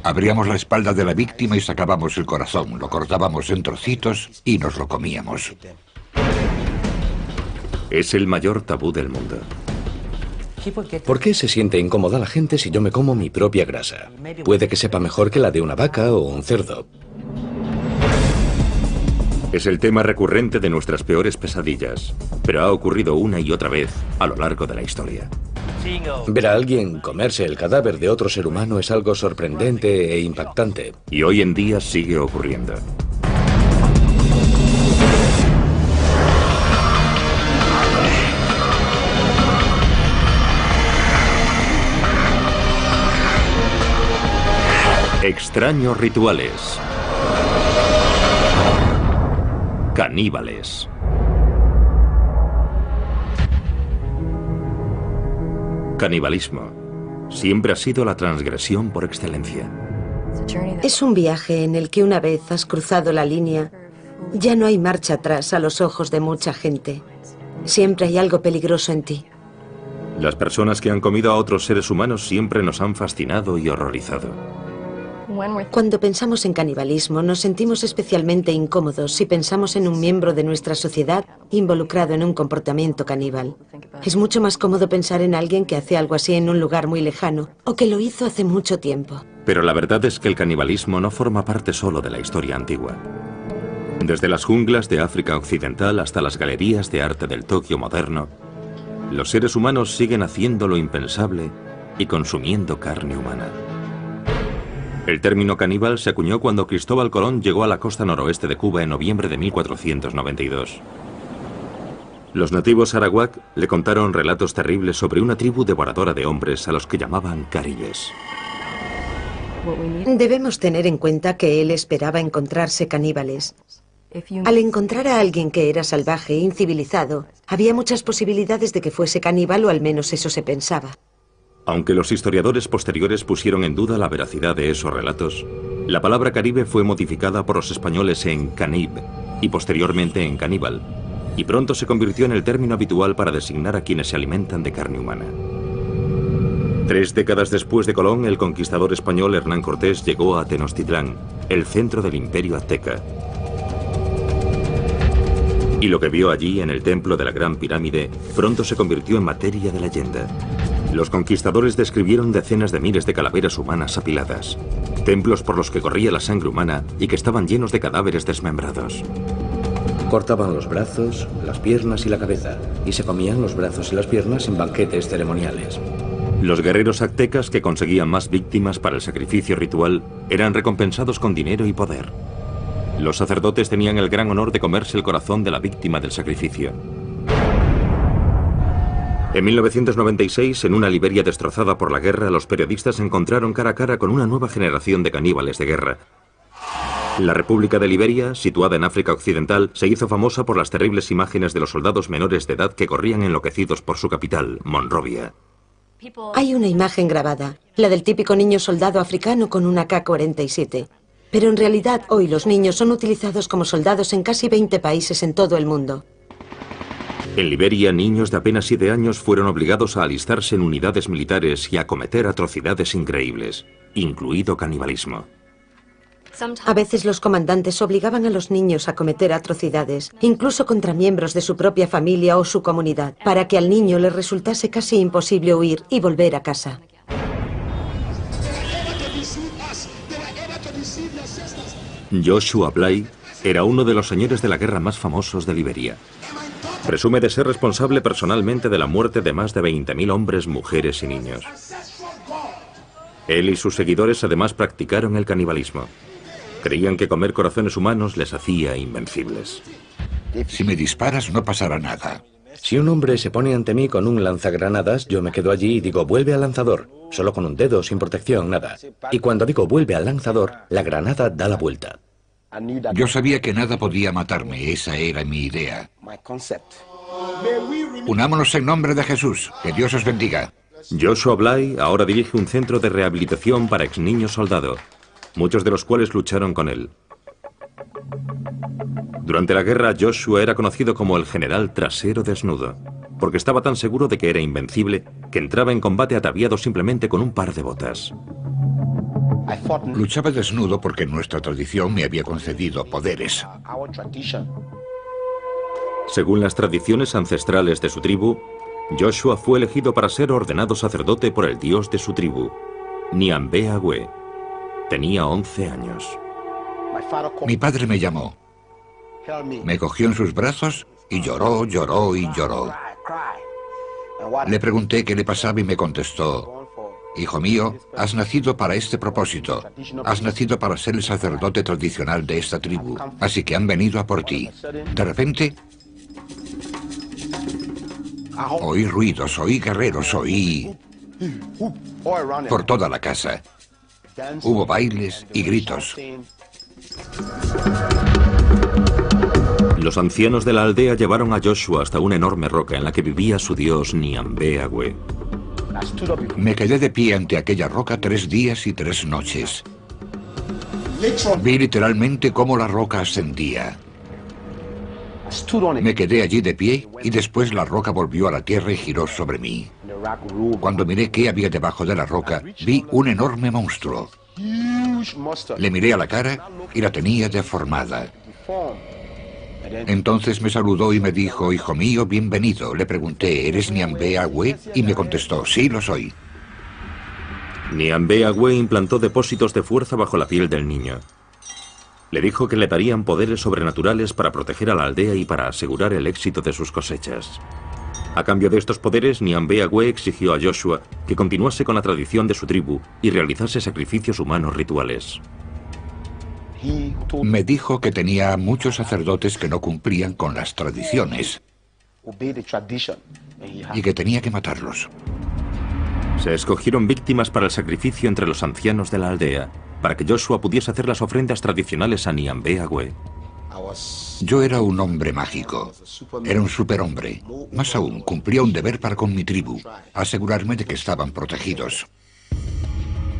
Abríamos la espalda de la víctima y sacábamos el corazón, lo cortábamos en trocitos y nos lo comíamos. Es el mayor tabú del mundo. ¿Por qué se siente incómoda la gente si yo me como mi propia grasa? Puede que sepa mejor que la de una vaca o un cerdo. Es el tema recurrente de nuestras peores pesadillas, pero ha ocurrido una y otra vez a lo largo de la historia. Ver a alguien comerse el cadáver de otro ser humano es algo sorprendente e impactante. Y hoy en día sigue ocurriendo. Extraños rituales. Caníbales. Canibalismo siempre ha sido la transgresión por excelencia. Es un viaje en el que una vez has cruzado la línea, ya no hay marcha atrás a los ojos de mucha gente. Siempre hay algo peligroso en ti. Las personas que han comido a otros seres humanos siempre nos han fascinado y horrorizado. Cuando pensamos en canibalismo, nos sentimos especialmente incómodos si pensamos en un miembro de nuestra sociedad involucrado en un comportamiento caníbal. Es mucho más cómodo pensar en alguien que hace algo así en un lugar muy lejano o que lo hizo hace mucho tiempo. Pero la verdad es que el canibalismo no forma parte solo de la historia antigua. Desde las junglas de África Occidental hasta las galerías de arte del Tokio moderno, los seres humanos siguen haciendo lo impensable y consumiendo carne humana. El término caníbal se acuñó cuando Cristóbal Colón llegó a la costa noroeste de Cuba en noviembre de 1492. Los nativos arawak le contaron relatos terribles sobre una tribu devoradora de hombres a los que llamaban caribes. Debemos tener en cuenta que él esperaba encontrarse caníbales. Al encontrar a alguien que era salvaje e incivilizado, había muchas posibilidades de que fuese caníbal, o al menos eso se pensaba. Aunque los historiadores posteriores pusieron en duda la veracidad de esos relatos, la palabra caribe fue modificada por los españoles en canib y posteriormente en caníbal, y pronto se convirtió en el término habitual para designar a quienes se alimentan de carne humana. 3 décadas después de Colón, el conquistador español Hernán Cortés llegó a Tenochtitlán, el centro del imperio azteca. Y lo que vio allí en el templo de la Gran Pirámide pronto se convirtió en materia de leyenda. Los conquistadores describieron decenas de miles de calaveras humanas apiladas, templos por los que corría la sangre humana y que estaban llenos de cadáveres desmembrados. Cortaban los brazos, las piernas y la cabeza, y se comían los brazos y las piernas en banquetes ceremoniales. Los guerreros aztecas que conseguían más víctimas para el sacrificio ritual eran recompensados con dinero y poder. Los sacerdotes tenían el gran honor de comerse el corazón de la víctima del sacrificio. En 1996, en una Liberia destrozada por la guerra, los periodistas se encontraron cara a cara con una nueva generación de caníbales de guerra. La República de Liberia, situada en África Occidental, se hizo famosa por las terribles imágenes de los soldados menores de edad que corrían enloquecidos por su capital, Monrovia. Hay una imagen grabada, la del típico niño soldado africano con una AK-47. Pero en realidad hoy los niños son utilizados como soldados en casi 20 países en todo el mundo. En Liberia, niños de apenas 7 años fueron obligados a alistarse en unidades militares y a cometer atrocidades increíbles, incluido canibalismo. A veces los comandantes obligaban a los niños a cometer atrocidades, incluso contra miembros de su propia familia o su comunidad, para que al niño le resultase casi imposible huir y volver a casa. Joshua Bly era uno de los señores de la guerra más famosos de Liberia. Presume de ser responsable personalmente de la muerte de más de 20.000 hombres, mujeres y niños. Él y sus seguidores además practicaron el canibalismo. Creían que comer corazones humanos les hacía invencibles. Si me disparas no pasará nada. Si un hombre se pone ante mí con un lanzagranadas, yo me quedo allí y digo, vuelve al lanzador. Solo con un dedo, sin protección, nada. Y cuando digo vuelve al lanzador, la granada da la vuelta. Yo sabía que nada podía matarme, esa era mi idea. Unámonos en nombre de Jesús, que Dios os bendiga. Joshua Bly ahora dirige un centro de rehabilitación para ex niños soldado, muchos de los cuales lucharon con él. Durante la guerra, Joshua era conocido como el general trasero desnudo, porque estaba tan seguro de que era invencible que entraba en combate ataviado simplemente con un par de botas. Luchaba desnudo porque nuestra tradición me había concedido poderes. Según las tradiciones ancestrales de su tribu, Joshua fue elegido para ser ordenado sacerdote por el dios de su tribu, Nyambe Agwe. Tenía 11 años. Mi padre me llamó. Me cogió en sus brazos y lloró, lloró y lloró. Le pregunté qué le pasaba y me contestó: hijo mío, has nacido para este propósito. Has nacido para ser el sacerdote tradicional de esta tribu. Así que han venido a por ti. De repente, oí ruidos, oí guerreros, oí por toda la casa. Hubo bailes y gritos. Los ancianos de la aldea llevaron a Joshua hasta una enorme roca en la que vivía su dios Nyambe Agwe. Me quedé de pie ante aquella roca 3 días y 3 noches. Vi literalmente cómo la roca ascendía. Me quedé allí de pie y después la roca volvió a la tierra y giró sobre mí. Cuando miré qué había debajo de la roca, vi un enorme monstruo. Le miré a la cara y la tenía deformada. Entonces me saludó y me dijo: hijo mío, bienvenido. Le pregunté: ¿eres Nyambe Agwe? Y me contestó: sí, lo soy. Nyambe Agwe implantó depósitos de fuerza bajo la piel del niño. Le dijo que le darían poderes sobrenaturales para proteger a la aldea y para asegurar el éxito de sus cosechas. A cambio de estos poderes, Nyambe Agwe exigió a Joshua que continuase con la tradición de su tribu y realizase sacrificios humanos rituales. Me dijo que tenía muchos sacerdotes que no cumplían con las tradiciones y que tenía que matarlos. Se escogieron víctimas para el sacrificio entre los ancianos de la aldea, para que Joshua pudiese hacer las ofrendas tradicionales a Nyambe Agwe. Yo era un hombre mágico. Era un superhombre. Más aún, cumplía un deber para con mi tribu: asegurarme de que estaban protegidos.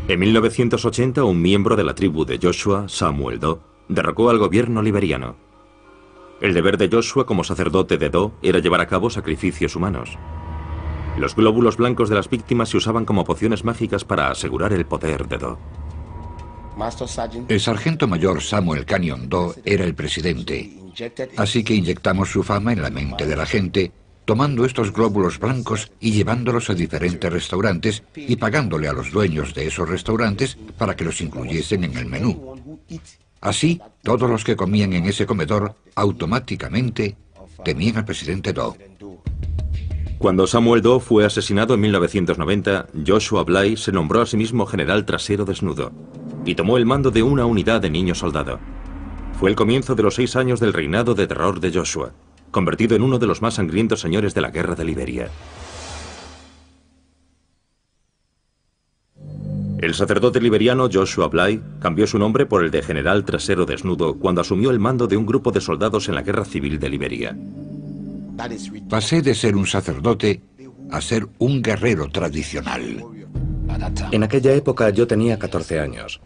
En 1980, un miembro de la tribu de Joshua, Samuel Doe, derrocó al gobierno liberiano. El deber de Joshua como sacerdote de Doe era llevar a cabo sacrificios humanos. Los glóbulos blancos de las víctimas se usaban como pociones mágicas para asegurar el poder de Doe. El sargento mayor Samuel Canyon Doe era el presidente, así que inyectamos su fama en la mente de la gente, tomando estos glóbulos blancos y llevándolos a diferentes restaurantes y pagándole a los dueños de esos restaurantes para que los incluyesen en el menú. Así, todos los que comían en ese comedor automáticamente temían al presidente Doe. Cuando Samuel Doe fue asesinado en 1990, Joshua Bly se nombró a sí mismo general trasero desnudo y tomó el mando de una unidad de niño soldado. Fue el comienzo de los 6 años del reinado de terror de Joshua, convertido en uno de los más sangrientos señores de la guerra de Liberia. El sacerdote liberiano Joshua Bly cambió su nombre por el de general trasero desnudo cuando asumió el mando de un grupo de soldados en la guerra civil de Liberia. Pasé de ser un sacerdote a ser un guerrero tradicional. En aquella época yo tenía 14 años.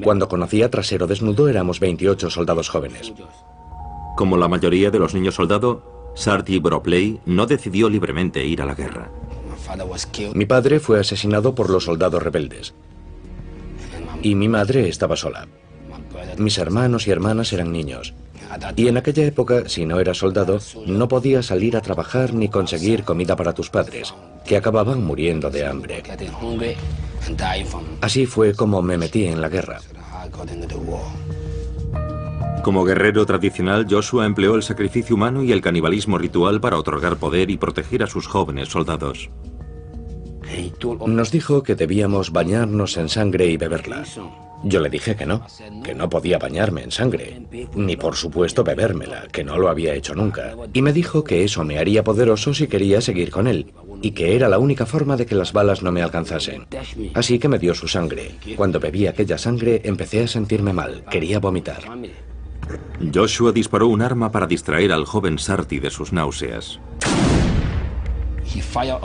Cuando conocí a Trasero Desnudo éramos 28 soldados jóvenes. Como la mayoría de los niños soldado, Sarti Bropley no decidió libremente ir a la guerra. Mi padre fue asesinado por los soldados rebeldes. Y mi madre estaba sola. Mis hermanos y hermanas eran niños. Y en aquella época, si no eras soldado, no podías salir a trabajar ni conseguir comida para tus padres, que acababan muriendo de hambre. Así fue como me metí en la guerra. Como guerrero tradicional, Joshua empleó el sacrificio humano y el canibalismo ritual para otorgar poder y proteger a sus jóvenes soldados. Nos dijo que debíamos bañarnos en sangre y beberla. Yo le dije que no podía bañarme en sangre, ni por supuesto bebérmela, que no lo había hecho nunca. Y me dijo que eso me haría poderoso si quería seguir con él, y que era la única forma de que las balas no me alcanzasen. Así que me dio su sangre. Cuando bebí aquella sangre empecé a sentirme mal, quería vomitar. Joshua disparó un arma para distraer al joven Sarti de sus náuseas.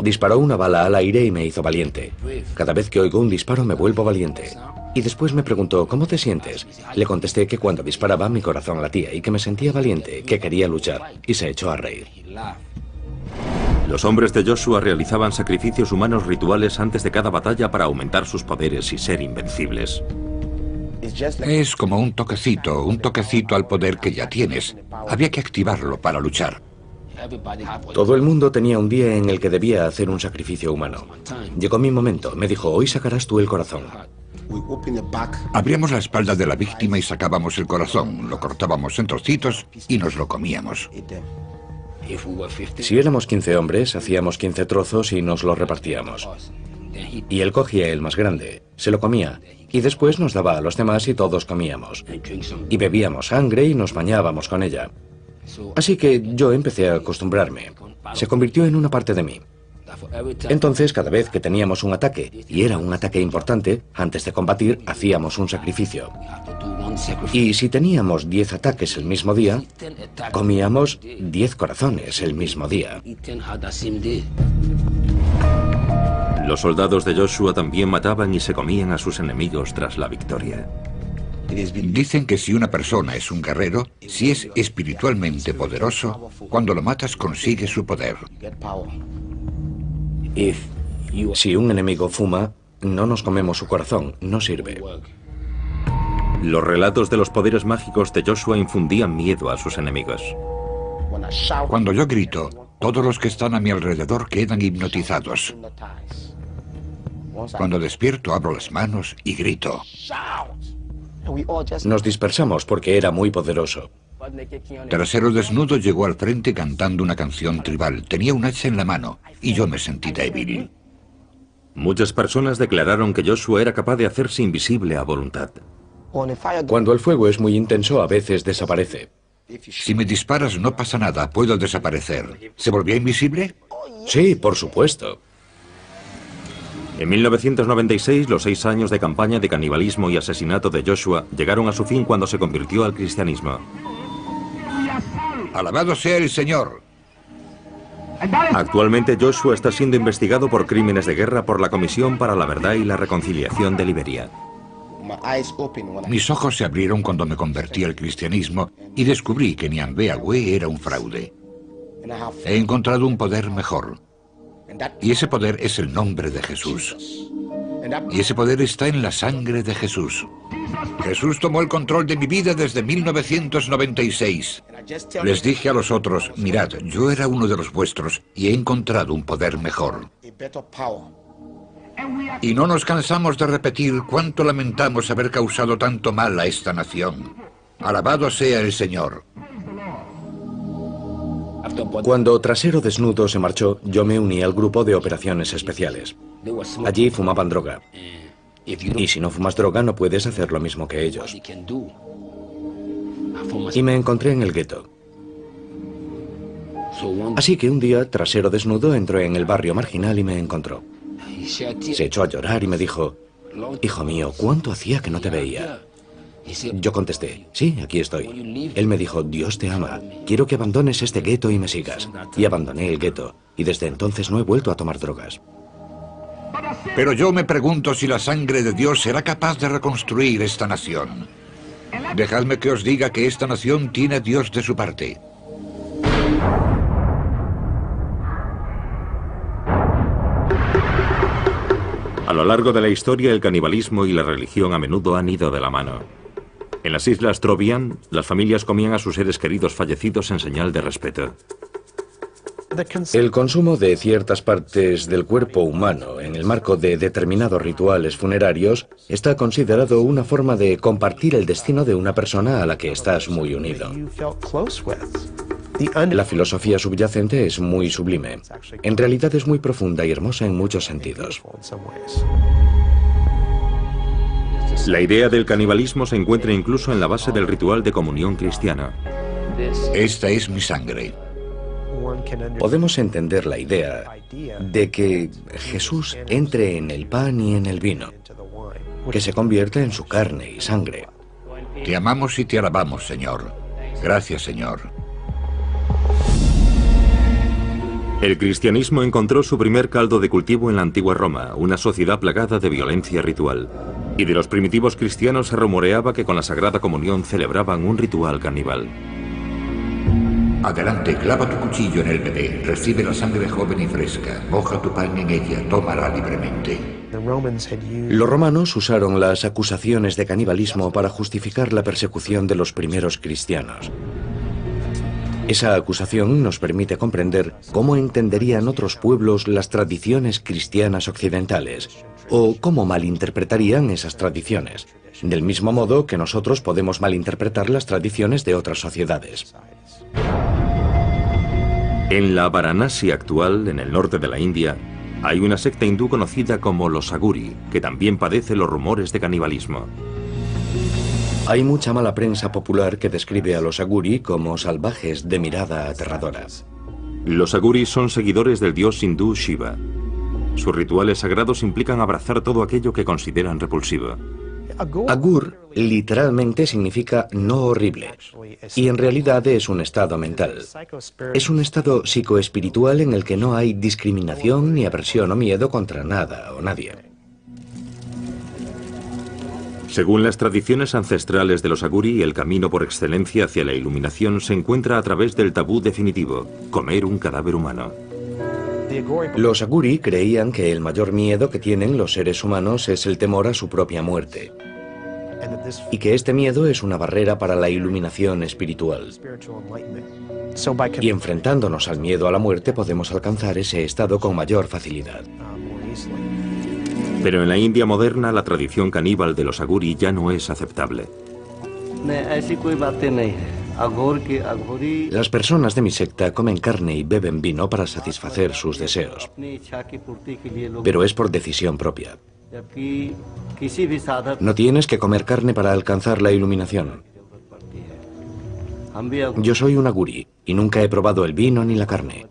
Disparó una bala al aire y me hizo valiente. Cada vez que oigo un disparo me vuelvo valiente. Y después me preguntó: ¿cómo te sientes? Le contesté que cuando disparaba mi corazón latía y que me sentía valiente, que quería luchar, y se echó a reír. Los hombres de Joshua realizaban sacrificios humanos rituales antes de cada batalla para aumentar sus poderes y ser invencibles. Es como un toquecito al poder que ya tienes. Había que activarlo para luchar. Todo el mundo tenía un día en el que debía hacer un sacrificio humano. Llegó mi momento. Me dijo, hoy sacarás tú el corazón. Abríamos la espalda de la víctima y sacábamos el corazón. Lo cortábamos en trocitos y nos lo comíamos. Si éramos 15 hombres, hacíamos 15 trozos y nos los repartíamos. Y él cogía el más grande, se lo comía, y después nos daba a los demás y todos comíamos. Y bebíamos sangre y nos bañábamos con ella. Así que yo empecé a acostumbrarme. Se convirtió en una parte de mí. Entonces, cada vez que teníamos un ataque, y era un ataque importante, antes de combatir, hacíamos un sacrificio. Y si teníamos 10 ataques el mismo día, comíamos 10 corazones el mismo día. Los soldados de Joshua también mataban y se comían a sus enemigos tras la victoria. Dicen que si una persona es un guerrero, si es espiritualmente poderoso, cuando lo matas consigue su poder. Si un enemigo fuma, no nos comemos su corazón, no sirve. Los relatos de los poderes mágicos de Joshua infundían miedo a sus enemigos. Cuando yo grito, todos los que están a mi alrededor quedan hipnotizados. Cuando despierto, abro las manos y grito. Nos dispersamos porque era muy poderoso. Trasero Desnudo llegó al frente cantando una canción tribal. Tenía un hacha en la mano y yo me sentí débil. Muchas personas declararon que Joshua era capaz de hacerse invisible a voluntad. Cuando el fuego es muy intenso, a veces desaparece. Si me disparas no pasa nada, puedo desaparecer. ¿Se volvía invisible? Sí, por supuesto. En 1996, los 6 años de campaña de canibalismo y asesinato de Joshua llegaron a su fin cuando se convirtió al cristianismo. ¡Alabado sea el Señor! Actualmente Joshua está siendo investigado por crímenes de guerra por la Comisión para la Verdad y la Reconciliación de Liberia. Mis ojos se abrieron cuando me convertí al cristianismo y descubrí que Nyambea-Gwe era un fraude. He encontrado un poder mejor. Y ese poder es el nombre de Jesús. Y ese poder está en la sangre de Jesús. Jesús tomó el control de mi vida desde 1996. Les dije a los otros, mirad, yo era uno de los vuestros y he encontrado un poder mejor. Y no nos cansamos de repetir cuánto lamentamos haber causado tanto mal a esta nación. Alabado sea el Señor. Cuando Trasero Desnudo se marchó, yo me uní al grupo de operaciones especiales. Allí fumaban droga. Y si no fumas droga, no puedes hacer lo mismo que ellos. Y me encontré en el gueto. Así que un día, Trasero Desnudo entró en el barrio marginal y me encontró. Se echó a llorar y me dijo, hijo mío, ¿cuánto hacía que no te veía? Yo contesté, sí, aquí estoy. Él me dijo, Dios te ama, quiero que abandones este gueto y me sigas. Y abandoné el gueto, y desde entonces no he vuelto a tomar drogas. Pero yo me pregunto si la sangre de Dios será capaz de reconstruir esta nación. Dejadme que os diga que esta nación tiene a Dios de su parte. A lo largo de la historia, el canibalismo y la religión a menudo han ido de la mano. En las islas Trobriand, las familias comían a sus seres queridos fallecidos en señal de respeto. El consumo de ciertas partes del cuerpo humano en el marco de determinados rituales funerarios está considerado una forma de compartir el destino de una persona a la que estás muy unido. La filosofía subyacente es muy sublime. En realidad es muy profunda y hermosa en muchos sentidos. La idea del canibalismo se encuentra incluso en la base del ritual de comunión cristiano. Esta es mi sangre. Podemos entender la idea de que Jesús entre en el pan y en el vino, que se convierta en su carne y sangre. Te amamos y te alabamos, Señor. Gracias, Señor. El cristianismo encontró su primer caldo de cultivo en la antigua Roma, una sociedad plagada de violencia ritual. Y de los primitivos cristianos se rumoreaba que con la Sagrada Comunión celebraban un ritual caníbal. Adelante, clava tu cuchillo en el bebé, recibe la sangre joven y fresca, moja tu pan en ella, tómala libremente. Los romanos usaron las acusaciones de canibalismo para justificar la persecución de los primeros cristianos. Esa acusación nos permite comprender cómo entenderían otros pueblos las tradiciones cristianas occidentales, o cómo malinterpretarían esas tradiciones, del mismo modo que nosotros podemos malinterpretar las tradiciones de otras sociedades. En la Varanasi actual, en el norte de la India, hay una secta hindú conocida como los Aguri, que también padece los rumores de canibalismo. Hay mucha mala prensa popular que describe a los Aguri como salvajes de mirada aterradora. Los Aguri son seguidores del dios hindú Shiva. Sus rituales sagrados implican abrazar todo aquello que consideran repulsivo. Agur literalmente significa no horrible, y en realidad es un estado mental. Es un estado psicoespiritual en el que no hay discriminación ni aversión o miedo contra nada o nadie. Según las tradiciones ancestrales de los Aguri, el camino por excelencia hacia la iluminación se encuentra a través del tabú definitivo, comer un cadáver humano. Los Aguri creían que el mayor miedo que tienen los seres humanos es el temor a su propia muerte, y que este miedo es una barrera para la iluminación espiritual. Y enfrentándonos al miedo a la muerte podemos alcanzar ese estado con mayor facilidad. Pero en la India moderna la tradición caníbal de los Aguri ya no es aceptable. Las personas de mi secta comen carne y beben vino para satisfacer sus deseos, pero es por decisión propia. No tienes que comer carne para alcanzar la iluminación. Yo soy un Aguri y nunca he probado el vino ni la carne,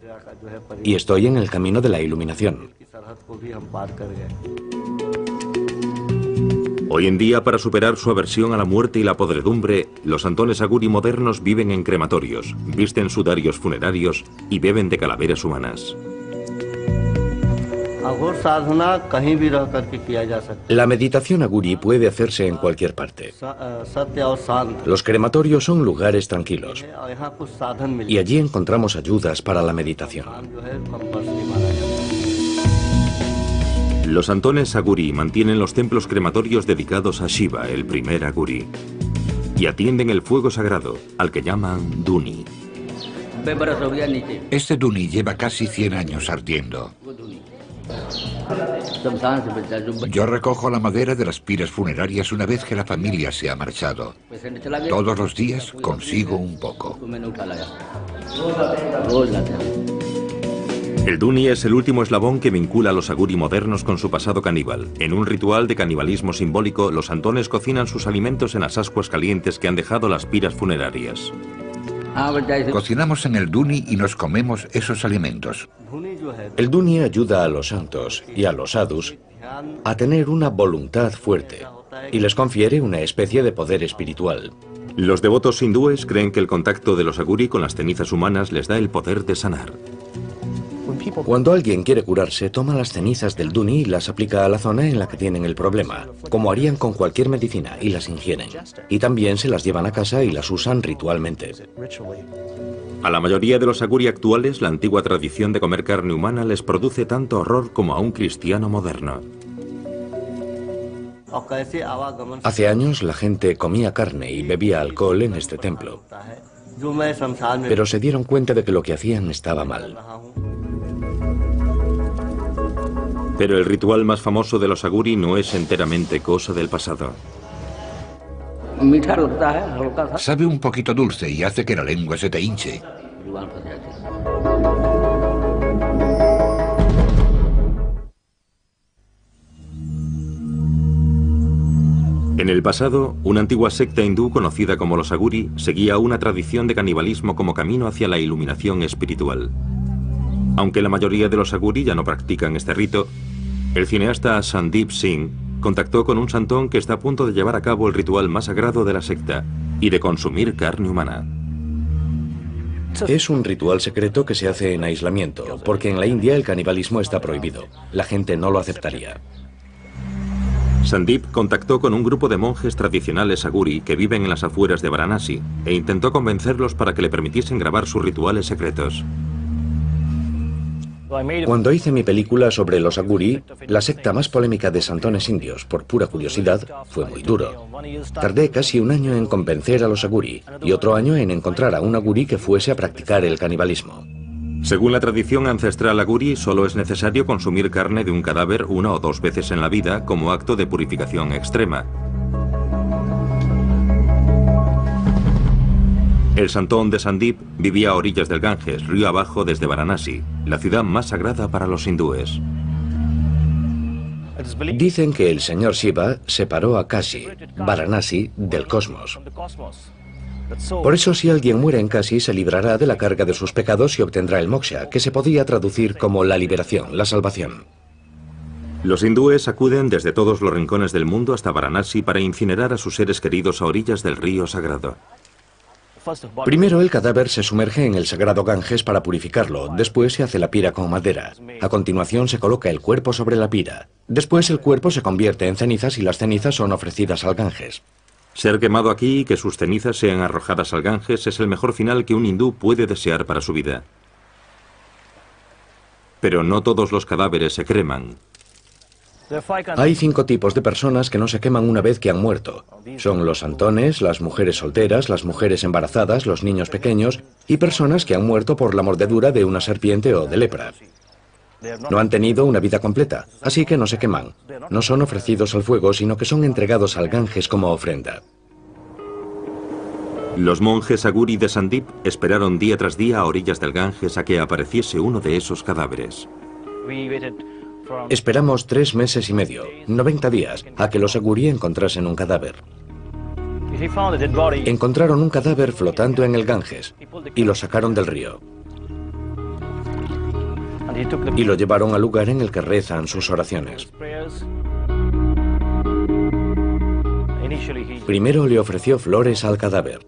y estoy en el camino de la iluminación. Hoy en día, para superar su aversión a la muerte y la podredumbre, los santones Aguri modernos viven en crematorios, visten sudarios funerarios y beben de calaveras humanas. La meditación Aguri puede hacerse en cualquier parte. Los crematorios son lugares tranquilos, y allí encontramos ayudas para la meditación. Los santones Aguri mantienen los templos crematorios dedicados a Shiva, el primer Aguri, y atienden el fuego sagrado, al que llaman Duni. Este Duni lleva casi 100 años ardiendo. Yo recojo la madera de las piras funerarias una vez que la familia se ha marchado. Todos los días consigo un poco. El Duni es el último eslabón que vincula a los Aguri modernos con su pasado caníbal. En un ritual de canibalismo simbólico, los santones cocinan sus alimentos en las ascuas calientes que han dejado las piras funerarias. Cocinamos en el Duni y nos comemos esos alimentos. El Duni ayuda a los santos y a los sadhus a tener una voluntad fuerte y les confiere una especie de poder espiritual. Los devotos hindúes creen que el contacto de los Aguri con las cenizas humanas les da el poder de sanar. Cuando alguien quiere curarse, toma las cenizas del Duni y las aplica a la zona en la que tienen el problema, como harían con cualquier medicina, y las ingieren. Y también se las llevan a casa y las usan ritualmente. A la mayoría de los Aguri actuales, la antigua tradición de comer carne humana les produce tanto horror como a un cristiano moderno. Hace años la gente comía carne y bebía alcohol en este templo, pero se dieron cuenta de que lo que hacían estaba mal. Pero el ritual más famoso de los Aguri no es enteramente cosa del pasado. Sabe un poquito dulce y hace que la lengua se te hinche. En el pasado, una antigua secta hindú conocida como los Aguri seguía una tradición de canibalismo como camino hacia la iluminación espiritual. Aunque la mayoría de los Aguri ya no practican este rito, el cineasta Sandeep Singh contactó con un santón que está a punto de llevar a cabo el ritual más sagrado de la secta y de consumir carne humana. Es un ritual secreto que se hace en aislamiento, porque en la India el canibalismo está prohibido. La gente no lo aceptaría. Sandeep contactó con un grupo de monjes tradicionales aguri que viven en las afueras de Varanasi e intentó convencerlos para que le permitiesen grabar sus rituales secretos. Cuando hice mi película sobre los aguri, la secta más polémica de santones indios, por pura curiosidad, fue muy duro. Tardé casi un año en convencer a los aguri y otro año en encontrar a un aguri que fuese a practicar el canibalismo. Según la tradición ancestral aguri, solo es necesario consumir carne de un cadáver 1 o 2 veces en la vida como acto de purificación extrema. El santón de Sandeep vivía a orillas del Ganges, río abajo desde Varanasi, la ciudad más sagrada para los hindúes. Dicen que el señor Shiva separó a Kashi, Varanasi, del cosmos. Por eso, si alguien muere en Kashi, se librará de la carga de sus pecados y obtendrá el moksha, que se podía traducir como la liberación, la salvación. Los hindúes acuden desde todos los rincones del mundo hasta Varanasi para incinerar a sus seres queridos a orillas del río sagrado. Primero el cadáver se sumerge en el sagrado Ganges para purificarlo, después se hace la pira con madera. A continuación se coloca el cuerpo sobre la pira. Después el cuerpo se convierte en cenizas y las cenizas son ofrecidas al Ganges. Ser quemado aquí y que sus cenizas sean arrojadas al Ganges es el mejor final que un hindú puede desear para su vida. Pero no todos los cadáveres se creman. Hay 5 tipos de personas que no se queman una vez que han muerto. Son los santones, las mujeres solteras, las mujeres embarazadas, los niños pequeños y personas que han muerto por la mordedura de una serpiente o de lepra. No han tenido una vida completa, así que no se queman. No son ofrecidos al fuego, sino que son entregados al Ganges como ofrenda. Los monjes aguri de Sandeep esperaron día tras día a orillas del Ganges a que apareciese uno de esos cadáveres. Esperamos 3 meses y medio, 90 días, a que los aguri encontrasen un cadáver. Encontraron un cadáver flotando en el Ganges y lo sacaron del río. Y lo llevaron al lugar en el que rezan sus oraciones. Primero le ofreció flores al cadáver.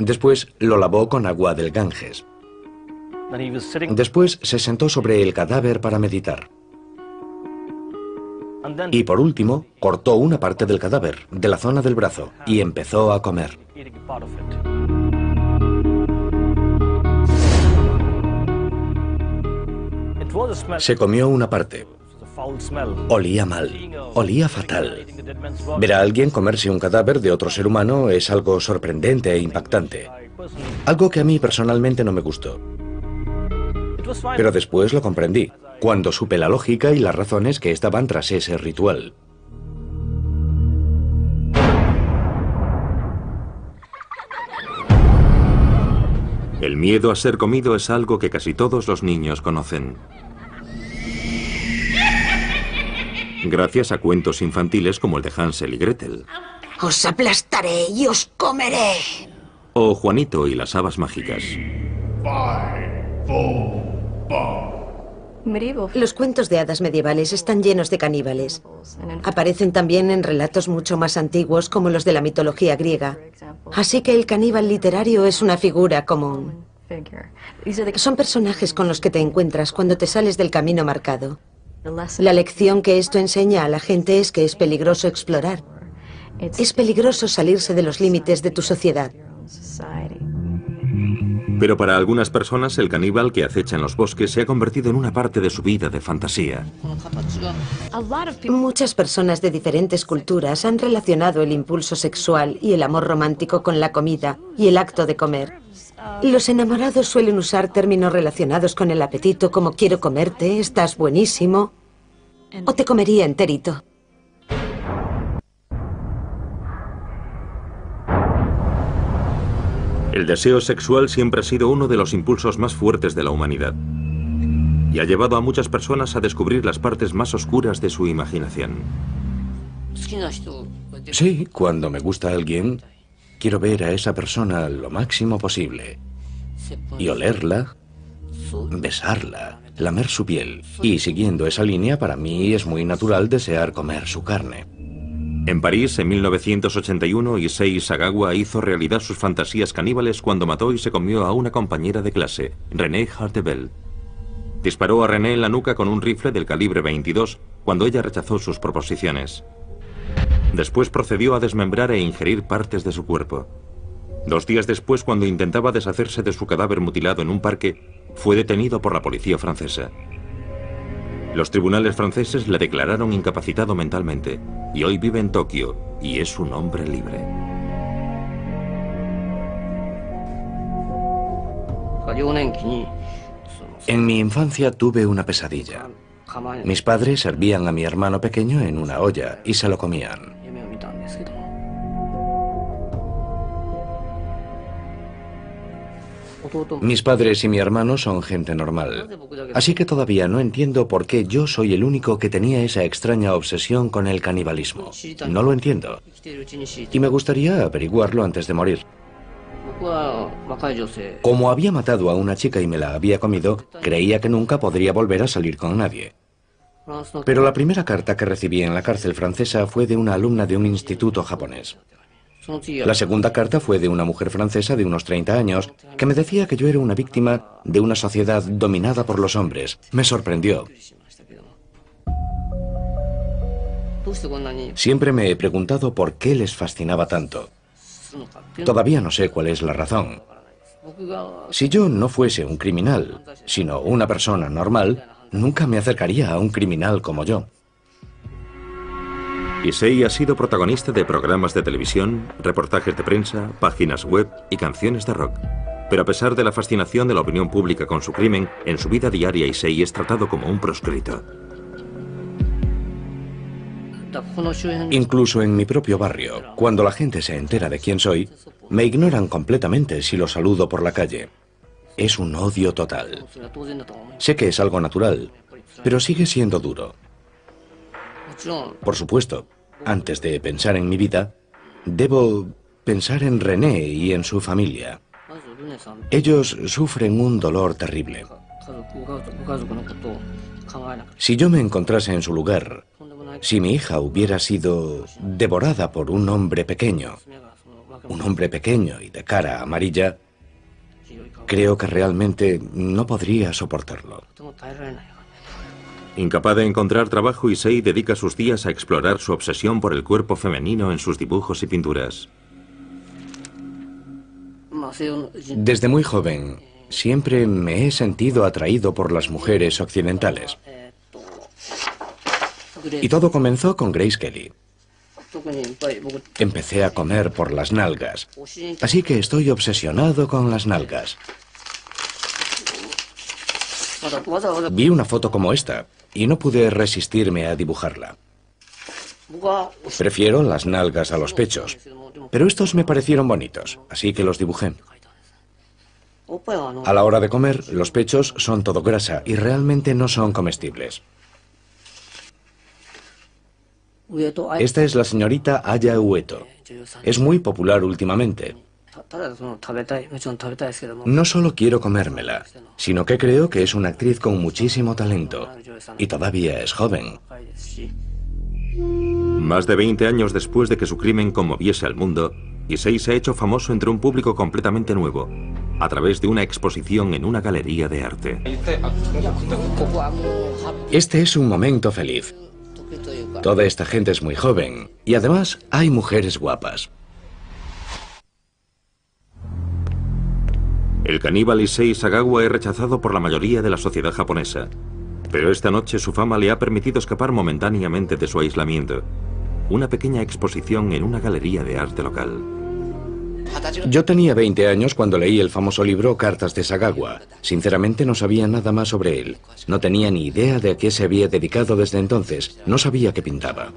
Después lo lavó con agua del Ganges. Después se sentó sobre el cadáver para meditar. Y por último, cortó una parte del cadáver, de la zona del brazo, y empezó a comer. Se comió una parte. Olía mal, olía fatal. Ver a alguien comerse un cadáver de otro ser humano es algo sorprendente e impactante. Algo que a mí personalmente no me gustó. Pero después lo comprendí, cuando supe la lógica y las razones que estaban tras ese ritual. El miedo a ser comido es algo que casi todos los niños conocen. Gracias a cuentos infantiles como el de Hansel y Gretel. Os aplastaré y os comeré. O Juanito y las habas mágicas. Los cuentos de hadas medievales están llenos de caníbales. Aparecen también en relatos mucho más antiguos como los de la mitología griega. Así que el caníbal literario es una figura común. Son personajes con los que te encuentras cuando te sales del camino marcado. La lección que esto enseña a la gente es que es peligroso explorar. Es peligroso salirse de los límites de tu sociedad. Pero para algunas personas el caníbal que acecha en los bosques se ha convertido en una parte de su vida de fantasía. Muchas personas de diferentes culturas han relacionado el impulso sexual y el amor romántico con la comida y el acto de comer. Los enamorados suelen usar términos relacionados con el apetito como quiero comerte, estás buenísimo, o te comería enterito. El deseo sexual siempre ha sido uno de los impulsos más fuertes de la humanidad y ha llevado a muchas personas a descubrir las partes más oscuras de su imaginación. Sí, cuando me gusta alguien, quiero ver a esa persona lo máximo posible y olerla, besarla, lamer su piel. Y siguiendo esa línea, para mí es muy natural desear comer su carne. En París, en 1981, Issei Sagawa hizo realidad sus fantasías caníbales cuando mató y se comió a una compañera de clase, Renée Hartebel. Disparó a René en la nuca con un rifle del calibre 22 cuando ella rechazó sus proposiciones. Después procedió a desmembrar e ingerir partes de su cuerpo. 2 días después, cuando intentaba deshacerse de su cadáver mutilado en un parque, fue detenido por la policía francesa. Los tribunales franceses le declararon incapacitado mentalmente y hoy vive en Tokio y es un hombre libre. En mi infancia tuve una pesadilla. Mis padres servían a mi hermano pequeño en una olla y se lo comían. Mis padres y mi hermano son gente normal, así que todavía no entiendo por qué yo soy el único que tenía esa extraña obsesión con el canibalismo. No lo entiendo. Y me gustaría averiguarlo antes de morir. Como había matado a una chica y me la había comido, creía que nunca podría volver a salir con nadie. Pero la primera carta que recibí en la cárcel francesa fue de una alumna de un instituto japonés. La segunda carta fue de una mujer francesa de unos 30 años que me decía que yo era una víctima de una sociedad dominada por los hombres. Me sorprendió. Siempre me he preguntado por qué les fascinaba tanto. Todavía no sé cuál es la razón. Si yo no fuese un criminal, sino una persona normal, nunca me acercaría a un criminal como yo. Issei ha sido protagonista de programas de televisión, reportajes de prensa, páginas web y canciones de rock. Pero a pesar de la fascinación de la opinión pública con su crimen, en su vida diaria Issei es tratado como un proscrito. Incluso en mi propio barrio, cuando la gente se entera de quién soy, me ignoran completamente si los saludo por la calle. Es un odio total. Sé que es algo natural, pero sigue siendo duro. Por supuesto, antes de pensar en mi vida, debo pensar en René y en su familia. Ellos sufren un dolor terrible. Si yo me encontrase en su lugar, si mi hija hubiera sido devorada por un hombre pequeño y de cara amarilla, creo que realmente no podría soportarlo. Incapaz de encontrar trabajo, Issei dedica sus días a explorar su obsesión por el cuerpo femenino en sus dibujos y pinturas. Desde muy joven, siempre me he sentido atraído por las mujeres occidentales. Y todo comenzó con Grace Kelly. Empecé a comer por las nalgas, así que estoy obsesionado con las nalgas. Vi una foto como esta y no pude resistirme a dibujarla. Prefiero las nalgas a los pechos, pero estos me parecieron bonitos, así que los dibujé. A la hora de comer, los pechos son todo grasa y realmente no son comestibles. Esta es la señorita Aya Ueto. Es muy popular últimamente. No solo quiero comérmela, sino que creo que es una actriz con muchísimo talento. Y todavía es joven. Más de 20 años después de que su crimen conmoviese al mundo, Issei se ha hecho famoso entre un público completamente nuevo, a través de una exposición en una galería de arte. Este es un momento feliz. Toda esta gente es muy joven y además hay mujeres guapas. El caníbal Issei Sagawa es rechazado por la mayoría de la sociedad japonesa, pero esta noche su fama le ha permitido escapar momentáneamente de su aislamiento. Una pequeña exposición en una galería de arte local. Yo tenía 20 años cuando leí el famoso libro Cartas de Sagawa. Sinceramente no sabía nada más sobre él. No tenía ni idea de a qué se había dedicado desde entonces. No sabía que pintaba.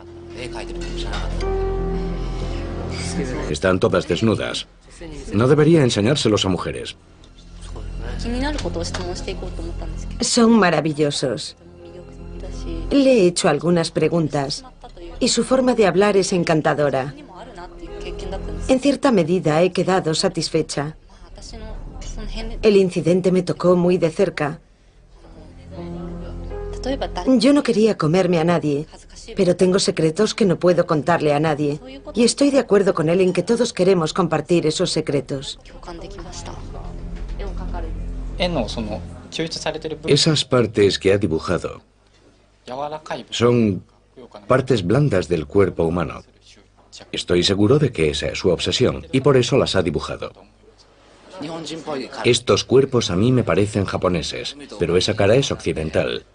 Están todas desnudas. No debería enseñárselos a mujeres. Son maravillosos. Le he hecho algunas preguntas y su forma de hablar es encantadora. En cierta medida he quedado satisfecha. El incidente me tocó muy de cerca. Yo no quería comerme a nadie, pero tengo secretos que no puedo contarle a nadie. Y estoy de acuerdo con él en que todos queremos compartir esos secretos. Esas partes que ha dibujado son partes blandas del cuerpo humano. Estoy seguro de que esa es su obsesión y por eso las ha dibujado. Estos cuerpos a mí me parecen japoneses, pero esa cara es occidental.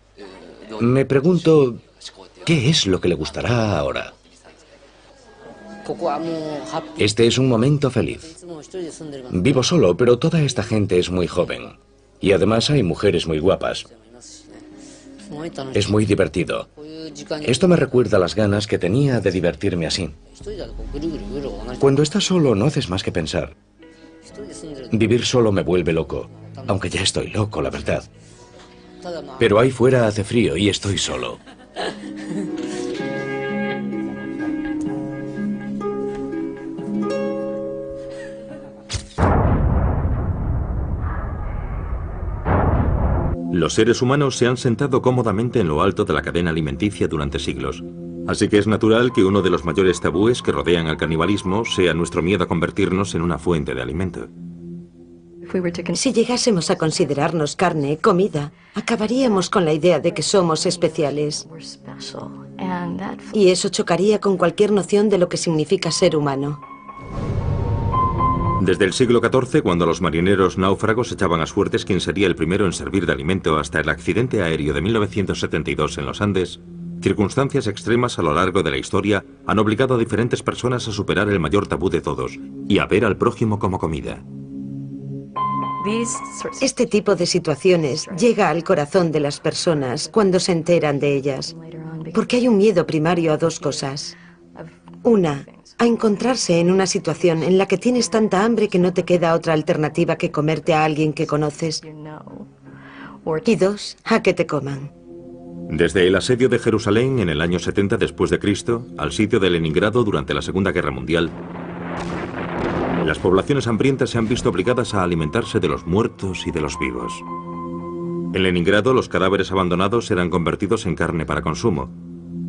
Me pregunto, ¿qué es lo que le gustará ahora? Este es un momento feliz. Vivo solo, pero toda esta gente es muy joven. Y además hay mujeres muy guapas. Es muy divertido. Esto me recuerda las ganas que tenía de divertirme así. Cuando estás solo no haces más que pensar. Vivir solo me vuelve loco, aunque ya estoy loco, la verdad. Pero ahí fuera hace frío y estoy solo. Los seres humanos se han sentado cómodamente en lo alto de la cadena alimenticia durante siglos. Así que es natural que uno de los mayores tabúes que rodean al canibalismo sea nuestro miedo a convertirnos en una fuente de alimento. Si llegásemos a considerarnos carne, comida, acabaríamos con la idea de que somos especiales. Y eso chocaría con cualquier noción de lo que significa ser humano. Desde el siglo XIV, cuando los marineros náufragos echaban a suertes quién sería el primero en servir de alimento, hasta el accidente aéreo de 1972 en los Andes, circunstancias extremas a lo largo de la historia han obligado a diferentes personas a superar el mayor tabú de todos y a ver al prójimo como comida. Este tipo de situaciones llega al corazón de las personas cuando se enteran de ellas, porque hay un miedo primario a dos cosas. Una, a encontrarse en una situación en la que tienes tanta hambre que no te queda otra alternativa que comerte a alguien que conoces. Y dos, a que te coman. Desde el asedio de Jerusalén en el año 70 después de Cristo al sitio de Leningrado durante la Segunda Guerra Mundial, las poblaciones hambrientas se han visto obligadas a alimentarse de los muertos y de los vivos. En Leningrado, los cadáveres abandonados eran convertidos en carne para consumo,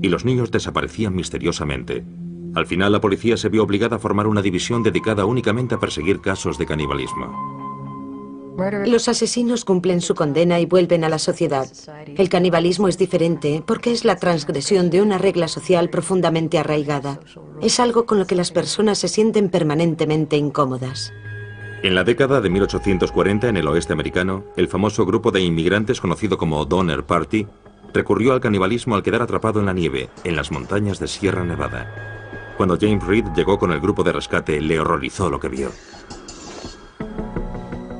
y los niños desaparecían misteriosamente. Al final, la policía se vio obligada a formar una división dedicada únicamente a perseguir casos de canibalismo. Los asesinos cumplen su condena y vuelven a la sociedad. El canibalismo es diferente porque es la transgresión de una regla social profundamente arraigada. Es algo con lo que las personas se sienten permanentemente incómodas. En la década de 1840, en el oeste americano, el famoso grupo de inmigrantes conocido como Donner Party recurrió al canibalismo al quedar atrapado en la nieve, en las montañas de Sierra Nevada. Cuando James Reed llegó con el grupo de rescate, le horrorizó lo que vio.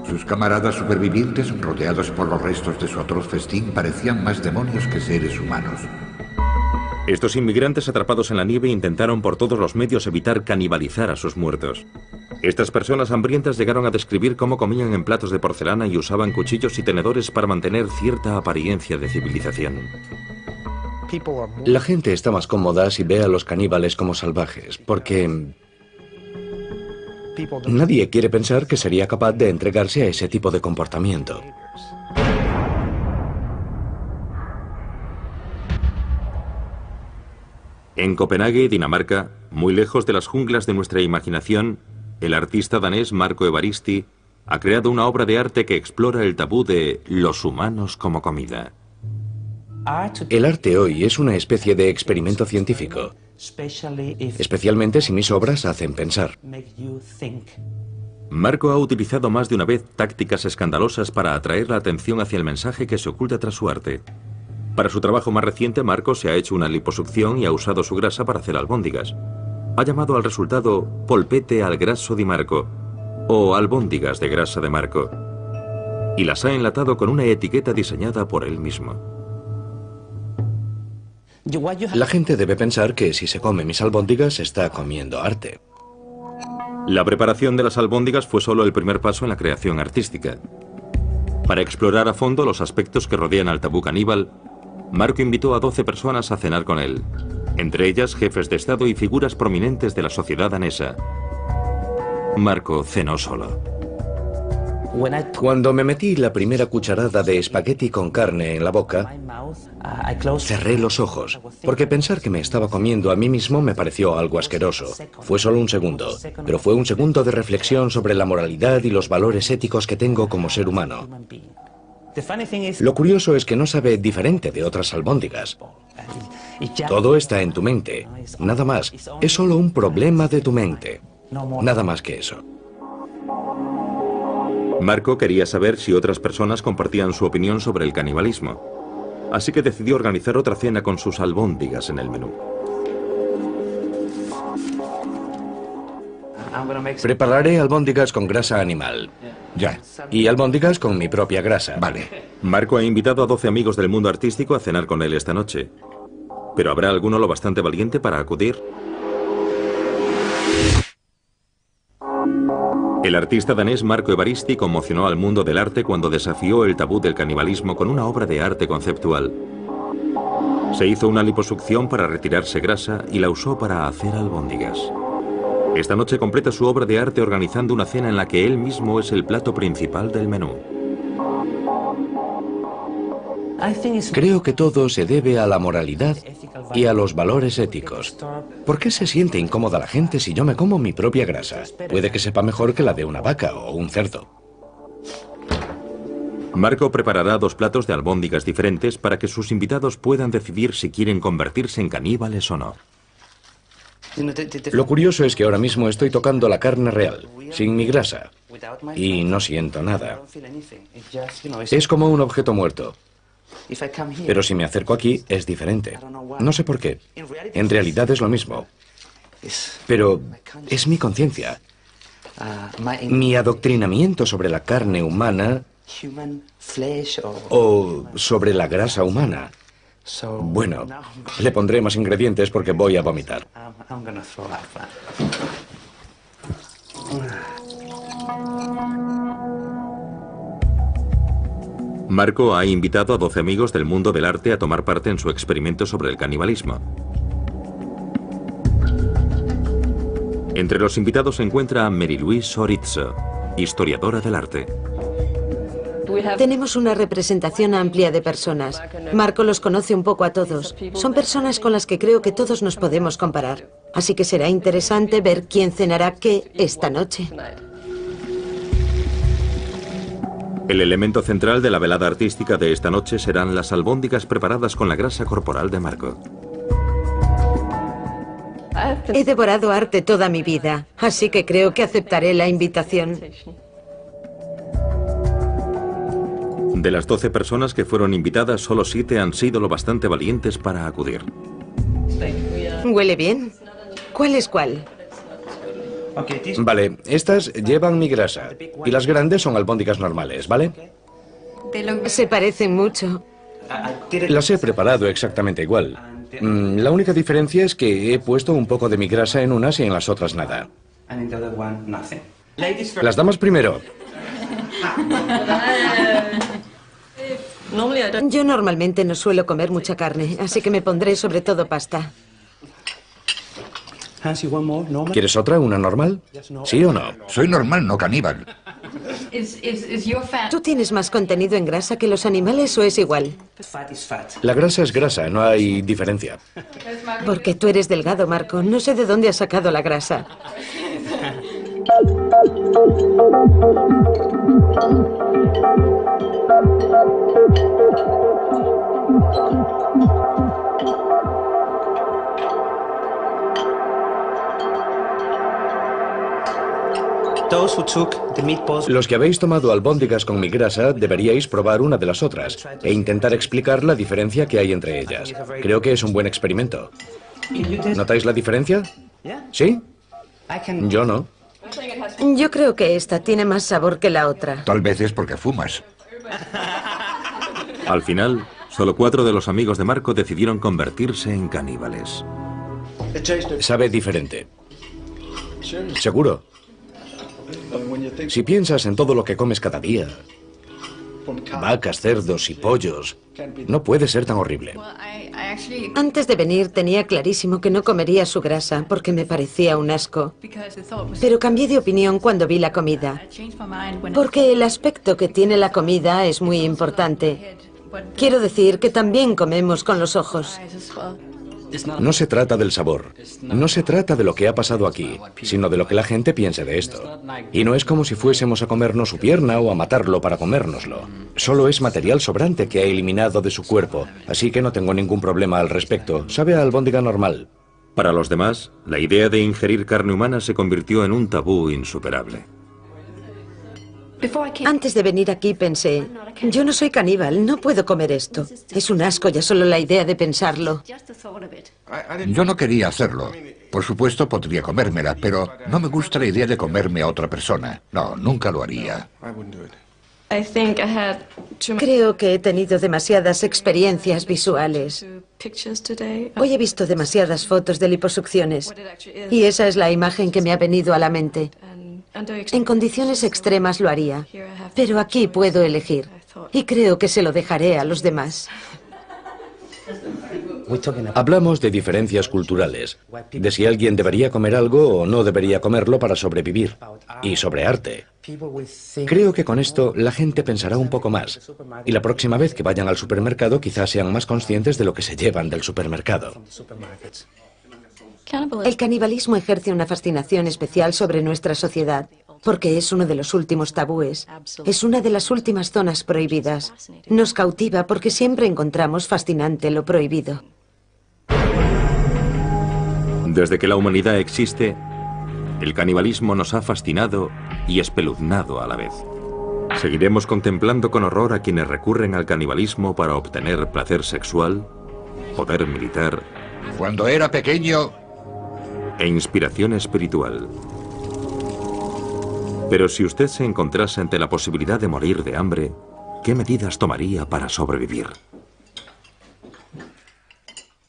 Sus camaradas supervivientes, rodeados por los restos de su atroz festín, parecían más demonios que seres humanos. Estos inmigrantes atrapados en la nieve intentaron por todos los medios evitar canibalizar a sus muertos. Estas personas hambrientas llegaron a describir cómo comían en platos de porcelana y usaban cuchillos y tenedores para mantener cierta apariencia de civilización. La gente está más cómoda si ve a los caníbales como salvajes, porque nadie quiere pensar que sería capaz de entregarse a ese tipo de comportamiento. En Copenhague, Dinamarca, muy lejos de las junglas de nuestra imaginación, el artista danés Marco Evaristi ha creado una obra de arte que explora el tabú de los humanos como comida. El arte hoy es una especie de experimento científico, especialmente si mis obras hacen pensar. Marco ha utilizado más de una vez tácticas escandalosas para atraer la atención hacia el mensaje que se oculta tras su arte. Para su trabajo más reciente, Marco se ha hecho una liposucción y ha usado su grasa para hacer albóndigas. Ha llamado al resultado polpette al grasso di Marco, o albóndigas de grasa de Marco, y las ha enlatado con una etiqueta diseñada por él mismo. La gente debe pensar que si se come mis albóndigas está comiendo arte. La preparación de las albóndigas fue solo el primer paso en la creación artística. Para explorar a fondo los aspectos que rodean al tabú caníbal, Marco invitó a 12 personas a cenar con él, entre ellas jefes de Estado y figuras prominentes de la sociedad danesa. Marco cenó solo. Cuando me metí la primera cucharada de espagueti con carne en la boca, cerré los ojos, porque pensar que me estaba comiendo a mí mismo me pareció algo asqueroso. Fue solo un segundo, pero fue un segundo de reflexión sobre la moralidad y los valores éticos que tengo como ser humano. Lo curioso es que no sabe diferente de otras albóndigas. Todo está en tu mente. Nada más. Es solo un problema de tu mente. Nada más que eso. Marco quería saber si otras personas compartían su opinión sobre el canibalismo. Así que decidió organizar otra cena con sus albóndigas en el menú. Prepararé albóndigas con grasa animal. Ya. Y albóndigas con mi propia grasa. Vale. Marco ha invitado a 12 amigos del mundo artístico a cenar con él esta noche. ¿Pero habrá alguno lo bastante valiente para acudir? El artista danés Marco Evaristi conmocionó al mundo del arte cuando desafió el tabú del canibalismo con una obra de arte conceptual. Se hizo una liposucción para retirarse grasa y la usó para hacer albóndigas. Esta noche completa su obra de arte organizando una cena en la que él mismo es el plato principal del menú. Creo que todo se debe a la moralidad y a los valores éticos. ¿Por qué se siente incómoda la gente si yo me como mi propia grasa? Puede que sepa mejor que la de una vaca o un cerdo. Marco preparará 2 platos de albóndigas diferentes para que sus invitados puedan decidir si quieren convertirse en caníbales o no. Lo curioso es que ahora mismo estoy tocando la carne real, sin mi grasa, y no siento nada. Es como un objeto muerto. Pero si me acerco aquí, es diferente. No sé por qué. En realidad es lo mismo. Pero es mi conciencia. Mi adoctrinamiento sobre la carne humana o sobre la grasa humana. Bueno, le pondré más ingredientes porque voy a vomitar. Marco ha invitado a 12 amigos del mundo del arte a tomar parte en su experimento sobre el canibalismo. Entre los invitados se encuentra a Mary-Louise Sorizzo, historiadora del arte. Tenemos una representación amplia de personas. Marco los conoce un poco a todos. Son personas con las que creo que todos nos podemos comparar. Así que será interesante ver quién cenará qué esta noche. El elemento central de la velada artística de esta noche serán las albóndigas preparadas con la grasa corporal de Marco. He devorado arte toda mi vida, así que creo que aceptaré la invitación. De las 12 personas que fueron invitadas, solo 7 han sido lo bastante valientes para acudir. ¿Huele bien? ¿Cuál es cuál? Vale, estas llevan mi grasa y las grandes son albóndigas normales, ¿vale? Se parecen mucho. Las he preparado exactamente igual. La única diferencia es que he puesto un poco de mi grasa en unas y en las otras nada. Las damas primero. Yo normalmente no suelo comer mucha carne, así que me pondré sobre todo pasta. ¿Quieres otra, una normal? ¿Sí o no? Soy normal, no caníbal. ¿Tú tienes más contenido en grasa que los animales o es igual? La grasa es grasa, no hay diferencia. Porque tú eres delgado, Marco. No sé de dónde has sacado la grasa. Los que habéis tomado albóndigas con mi grasa deberíais probar una de las otras e intentar explicar la diferencia que hay entre ellas. Creo que es un buen experimento. ¿Notáis la diferencia? ¿Sí? Yo no. Yo creo que esta tiene más sabor que la otra. Tal vez es porque fumas. Al final, solo 4 de los amigos de Marco decidieron convertirse en caníbales. Sabe diferente. ¿Seguro? Si piensas en todo lo que comes cada día, vacas, cerdos y pollos, no puede ser tan horrible. Antes de venir tenía clarísimo que no comería su grasa porque me parecía un asco. Pero cambié de opinión cuando vi la comida. Porque el aspecto que tiene la comida es muy importante. Quiero decir que también comemos con los ojos. No se trata del sabor, no se trata de lo que ha pasado aquí, sino de lo que la gente piense de esto. Y no es como si fuésemos a comernos su pierna o a matarlo para comérnoslo. Solo es material sobrante que ha eliminado de su cuerpo, así que no tengo ningún problema al respecto. Sabe a albóndiga normal. Para los demás, la idea de ingerir carne humana se convirtió en un tabú insuperable. Antes de venir aquí pensé, yo no soy caníbal, no puedo comer esto. Es un asco ya solo la idea de pensarlo. Yo no quería hacerlo. Por supuesto podría comérmela, pero no me gusta la idea de comerme a otra persona. No, nunca lo haría. Creo que he tenido demasiadas experiencias visuales. Hoy he visto demasiadas fotos de liposucciones y esa es la imagen que me ha venido a la mente. En condiciones extremas lo haría, pero aquí puedo elegir y creo que se lo dejaré a los demás. Hablamos de diferencias culturales, de si alguien debería comer algo o no debería comerlo para sobrevivir, y sobre arte. Creo que con esto la gente pensará un poco más, y la próxima vez que vayan al supermercado quizás sean más conscientes de lo que se llevan del supermercado. El canibalismo ejerce una fascinación especial sobre nuestra sociedad, porque es uno de los últimos tabúes. Es una de las últimas zonas prohibidas. Nos cautiva porque siempre encontramos fascinante lo prohibido. Desde que la humanidad existe, el canibalismo nos ha fascinado y espeluznado a la vez. ¿Seguiremos contemplando con horror a quienes recurren al canibalismo para obtener placer sexual, poder militar Cuando era pequeño, e inspiración espiritual? Pero si usted se encontrase ante la posibilidad de morir de hambre, ¿qué medidas tomaría para sobrevivir?